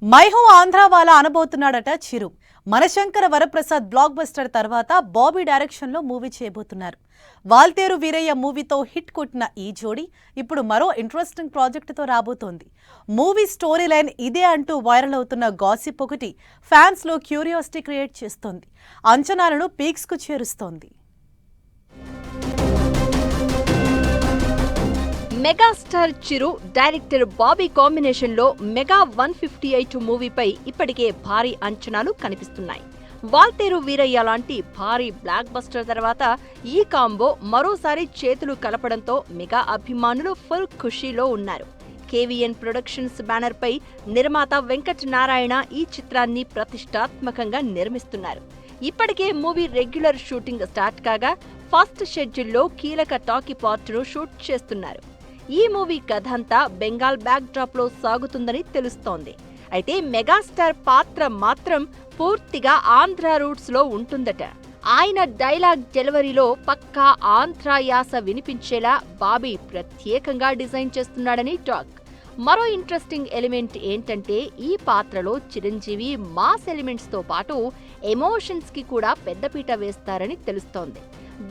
మైహూ ఆంధ్ర వాళ్ళ అనబోతున్నాడట చిరు. మనశంకర Varaprasad block buster తర్వాత Bobby direction లో మూవీ చేయబోతున్నారు. వాల్తేరు వీరయ్య మూవీతో హిట్ కొట్టిన ఈ జోడీ ఇప్పుడు మరో ఇంట్రెస్టింగ్ ప్రాజెక్టుతో రాబోతోంది. మూవీ స్టోరీ లైన్ ఇదే అంటూ వైరల్ అవుతున్న గాసిప్ ఒకటి ఫ్యాన్స్ లో క్యూరియాసిటీ క్రియేట్ చేస్తోంది. అంచనాలను పీక్స్ కు చేరుస్తోంది. మెగాస్టార్ చిరు, డైరెక్టర్ బాబీ కాంబినేషన్ లో మెగా 158 మూవీపై ఇప్పటికే భారీ అంచనాలు కనిపిస్తున్నాయి. వాల్తేరు వీరయ్య లాంటి భారీ బ్లాక్ బస్టర్ తర్వాత ఈ కాంబో మరోసారి చేతులు కలపడంతో మెగా అభిమానులు ఫుల్ ఖుషీలో ఉన్నారు. కేవీఎన్ ప్రొడక్షన్స్ బ్యానర్ పై నిర్మాత వెంకట్ నారాయణ ఈ చిత్రాన్ని ప్రతిష్టాత్మకంగా నిర్మిస్తున్నారు. ఇప్పటికే మూవీ రెగ్యులర్ షూటింగ్ స్టార్ట్ కాగా ఫస్ట్ షెడ్యూల్లో కీలక టాకీ పార్ట్ను షూట్ చేస్తున్నారు. ఈ మూవీ కథ అంతా బెంగాల్ బ్యాక్ డ్రాప్ లో సాగుతుందని తెలుస్తోంది. అయితే మెగాస్టార్ పాత్ర మాత్రం పూర్తిగా ఆంధ్ర రూట్స్ లో ఉంటుందట. ఆయన డైలాగ్ డెలివరీలో పక్కా ఆంధ్ర యాస వినిపించేలా బాబీ ప్రత్యేకంగా డిజైన్ చేస్తున్నాడని టాక్. మరో ఇంట్రెస్టింగ్ ఎలిమెంట్ ఏంటంటే ఈ పాత్రలో చిరంజీవి మాస్ ఎలిమెంట్స్ తో పాటు ఎమోషన్స్ కి కూడా పెద్దపీట వేస్తారని తెలుస్తోంది.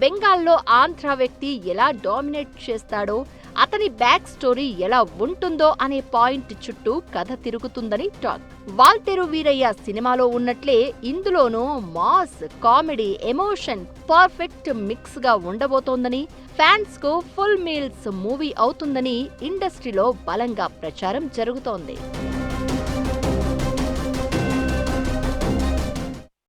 బెంగాల్లో ఆంధ్ర వ్యక్తి ఎలా డామినేట్ చేస్తాడో, అతని బ్యాక్ స్టోరీ ఎలా ఉంటుందో అనే పాయింట్ చుట్టూ కథ తిరుగుతుందని టాక్. వాల్తేరు వీరయ్య సినిమాలో ఉన్నట్లే ఇందులోనూ mass, comedy, emotion perfect mix గా ఉండబోతోందని, ఫ్యాన్స్ కు ఫుల్ మీల్స్ మూవీ అవుతుందని ఇండస్ట్రీలో బలంగా ప్రచారం జరుగుతోంది.